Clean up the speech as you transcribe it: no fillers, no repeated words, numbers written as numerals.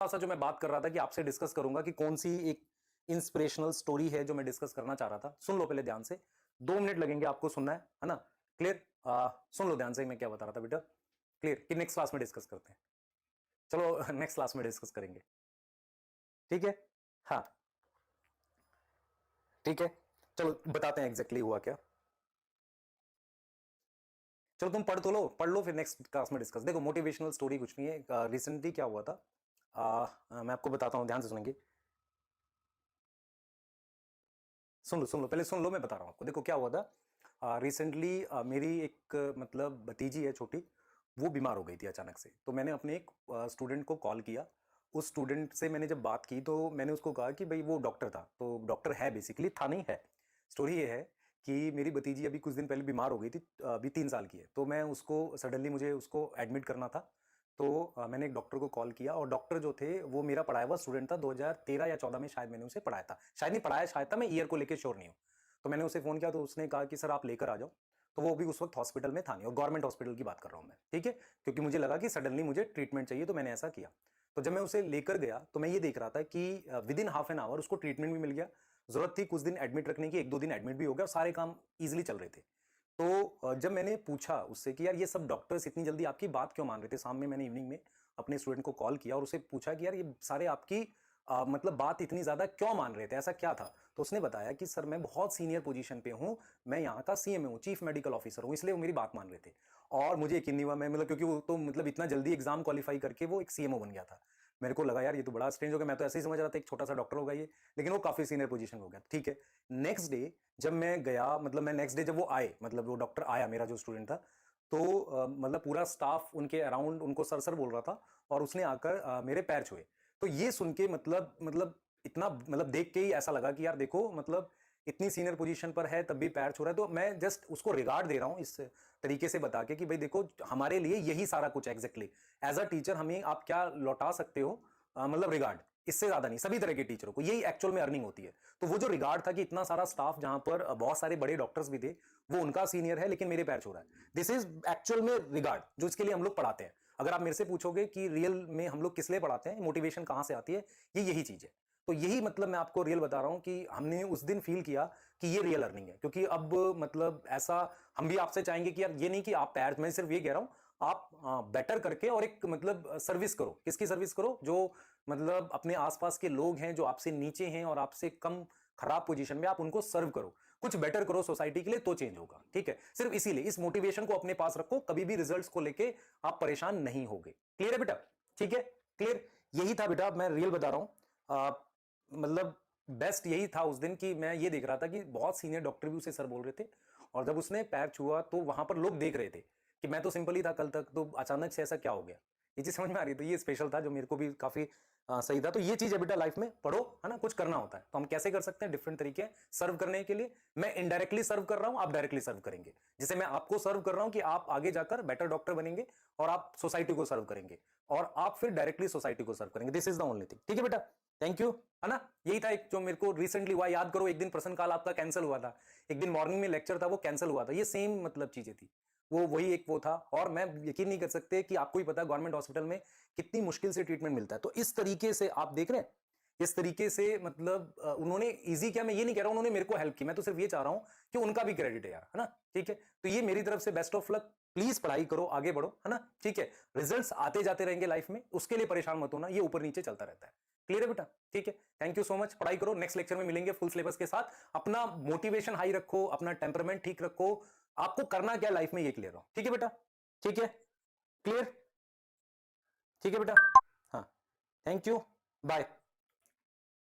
सा जो मैं बात कर रहा था कि आपसे डिस्कस करूंगा कि कौन सी एक इंस्पिरेशनल स्टोरी है जो मैं डिस्कस करना चाह रहा था। सुन लो पहले ध्यान से, 2 मिनट लगेंगे आपको सुनना है ना? क्लियर? सुन लो ध्यान से मैं क्या बता रहा था बेटा। क्लियर कि नेक्स्ट क्लास में डिस्कस करते हैं? चलो नेक्स्ट क्लास में डिस्कस करेंगे, ठीक है? हाँ ठीक है, चलो बताते हैं एग्जैक्टली हुआ क्या। चलो तुम पढ़ लो फिर नेक्स्ट क्लास में डिस्कस। देखो मोटिवेशनल स्टोरी कुछ नहीं है, रिसेंटली क्या हुआ था, मैं आपको बताता हूं, ध्यान से सुनेंगे। सुन लो पहले सुन लो, मैं बता रहा हूं आपको। देखो क्या हुआ था, रिसेंटली मेरी एक मतलब भतीजी है छोटी, वो बीमार हो गई थी अचानक से। तो मैंने अपने एक स्टूडेंट को कॉल किया। उस स्टूडेंट से मैंने जब बात की तो मैंने उसको कहा कि भाई वो डॉक्टर था, तो डॉक्टर है बेसिकली, था नहीं है। स्टोरी ये है कि मेरी भतीजी अभी कुछ दिन पहले बीमार हो गई थी, अभी 3 साल की है। तो मैं उसको सडनली मुझे उसको एडमिट करना था। तो मैंने एक डॉक्टर को कॉल किया, और डॉक्टर जो थे वो मेरा पढ़ाया हुआ स्टूडेंट था। 2013 या 14 में शायद मैंने उसे पढ़ाया था, शायद नहीं पढ़ाया, शायद था, मैं ईयर को लेकर श्योर नहीं हूँ। तो मैंने उसे फोन किया तो उसने कहा कि सर आप लेकर आ जाओ। तो वो अभी उस वक्त हॉस्पिटल में था नहीं, और गवर्नमेंट हॉस्पिटल की बात कर रहा हूँ मैं, ठीक है? क्योंकि मुझे लगा कि सडनली मुझे ट्रीटमेंट चाहिए, तो मैंने ऐसा किया। तो जब मैं उसे लेकर गया तो मैं ये देख रहा था कि with in half an hour उसको ट्रीटमेंट भी मिल गया। जरूरत थी कुछ दिन एडमिट रखने की, 1-2 दिन एडमिट भी हो गया, और सारे काम इजिली चल रहे थे। तो जब मैंने पूछा उससे कि यार ये सब डॉक्टर्स इतनी जल्दी आपकी बात क्यों मान रहे थे, शाम में मैंने इवनिंग में अपने स्टूडेंट को कॉल किया और उसे पूछा कि यार ये सारे आपकी मतलब बात इतनी ज्यादा क्यों मान रहे थे, ऐसा क्या था? तो उसने बताया कि सर मैं बहुत सीनियर पोजीशन पे हूं, मैं यहाँ का सीएमए हूँ, चीफ मेडिकल ऑफिसर हूँ, इसलिए वो मेरी बात मान रहे थे। और मुझे यकीन नहीं हुआ, मैं मतलब क्योंकि वो तो मतलब इतना जल्दी एग्जाम क्वालिफाई करके वो एक सीएमओ बन गया था। मेरे को लगा यार ये तो बड़ा स्ट्रेंज हो गया, मैं तो ऐसे ही समझ रहा था एक छोटा सा डॉक्टर होगा ये, लेकिन वो काफी सीनियर पोजीशन हो गया। ठीक है, नेक्स्ट डे जब मैं गया, मतलब मैं नेक्स्ट डे जब वो आए, मतलब वो डॉक्टर आया, मेरा जो स्टूडेंट था, तो मतलब पूरा स्टाफ उनके अराउंड उनको सर सर बोल रहा था, और उसने आकर मेरे पैर छुए। तो ये सुन के मतलब इतना मतलब देख के ही ऐसा लगा कि यार देखो मतलब इतनी सीनियर पोजीशन पर है तब भी पैर छू रहा है। तो मैं जस्ट उसको रिगार्ड दे रहा हूं इस तरीके से बता के कि भाई देखो हमारे लिए यही सारा कुछ एग्जैक्टली एज अ टीचर हमें आप क्या लौटा सकते हो, मतलब रिगार्ड, इससे ज्यादा नहीं। सभी तरह के टीचरों को यही एक्चुअल में अर्निंग होती है। तो वो जो रिगार्ड था कि इतना सारा स्टाफ जहां पर बहुत सारे बड़े डॉक्टर्स भी थे, वो उनका सीनियर है लेकिन मेरे पैर छू रहा है, दिस इज एक्चुअल में रिगार्ड जो इसके लिए हम लोग पढ़ाते हैं। अगर आप मेरे से पूछोगे कि रियल में हम लोग किस लिए पढ़ाते हैं, मोटिवेशन कहां से आती है, ये यही चीज है। तो यही मतलब मैं आपको रियल बता रहा हूं कि हमने उस दिन फील किया कि ये रियल अर्निंग है। क्योंकि अब मतलब ऐसा हम भी आपसे चाहेंगे कि यार ये नहीं कि आप पैर, मैं सिर्फ ये कह रहा हूं आप बेटर करके और एक मतलब सर्विस करो। किसकी सर्विस करो? जो मतलब अपने आसपास के लोग हैं जो आपसे नीचे हैं और आपसे कम खराब पोजीशन में, आप उनको सर्व करो, कुछ बेटर करो सोसाइटी के लिए, तो चेंज होगा। ठीक है, सिर्फ इसीलिए इस मोटिवेशन को अपने पास रखो, कभी भी रिजल्ट्स को लेके आप परेशान नहीं होगे। क्लियर है बेटा? ठीक है, क्लियर। यही था बेटा, मैं रियल बता रहा हूं, मतलब बेस्ट यही था उस दिन कि मैं ये देख रहा था कि बहुत सीनियर डॉक्टर भी उसे सर बोल रहे थे, और जब उसने पैर छुआ तो वहां पर लोग देख रहे थे कि मैं तो सिंपल ही था कल तक, तो अचानक से ऐसा क्या हो गया। ये चीज समझ में आ रही, तो ये स्पेशल था जो मेरे को भी काफी सही था। तो ये चीज है बेटा, लाइफ में पढ़ो, है ना, कुछ करना होता है। तो हम कैसे कर सकते हैं? डिफरेंट तरीके सर्व करने के लिए। मैं इनडायरेक्टली सर्व कर रहा हूं, आप डायरेक्टली सर्व करेंगे। जैसे मैं आपको सर्व कर रहा हूं कि आप आगे जाकर बेटर डॉक्टर बनेंगे, और आप सोसाइटी को सर्व करेंगे, और आप फिर डायरेक्टली सोसाइटी को सर्व करेंगे। This is the only thing. ठीक है बेटा, थैंक यू, है ना? यही था एक जो मेरे को रिसेंटली हुआ। याद करो एक दिन प्रश्न काल आपका कैंसिल हुआ था, एक दिन मॉर्निंग में लेक्चर था वो कैंसिल हुआ था, ये सेम मतलब चीजें थी। वो वही एक वो था। और मैं यकीन नहीं कर सकते कि आपको ही पता है गवर्नमेंट हॉस्पिटल में कितनी मुश्किल से ट्रीटमेंट मिलता है। तो इस तरीके से आप देख रहे हैं, इस तरीके से मतलब उन्होंने इजी किया। मैं ये नहीं कह रहा हूं उन्होंने मेरे को हेल्प की, मैं तो सिर्फ ये चाह रहा हूं कि उनका भी क्रेडिट है यार, है ना? ठीक है, तो ये मेरी तरफ से बेस्ट ऑफ लक। प्लीज पढ़ाई करो, आगे बढ़ो, है ना? ठीक है, रिजल्ट्स आते जाते रहेंगे लाइफ में, उसके लिए परेशान मत होना, ये ऊपर नीचे चलता रहता है। क्लियर है बेटा? ठीक है, थैंक यू सो मच। पढ़ाई करो, नेक्स्ट लेक्चर में मिलेंगे फुल सिलेबस के साथ। अपना मोटिवेशन हाई रखो, अपना टेम्परमेंट ठीक रखो, आपको करना क्या लाइफ में ये क्लियर हो। ठीक है बेटा? ठीक है, क्लियर? ठीक है बेटा, हाँ, थैंक यू, बाय।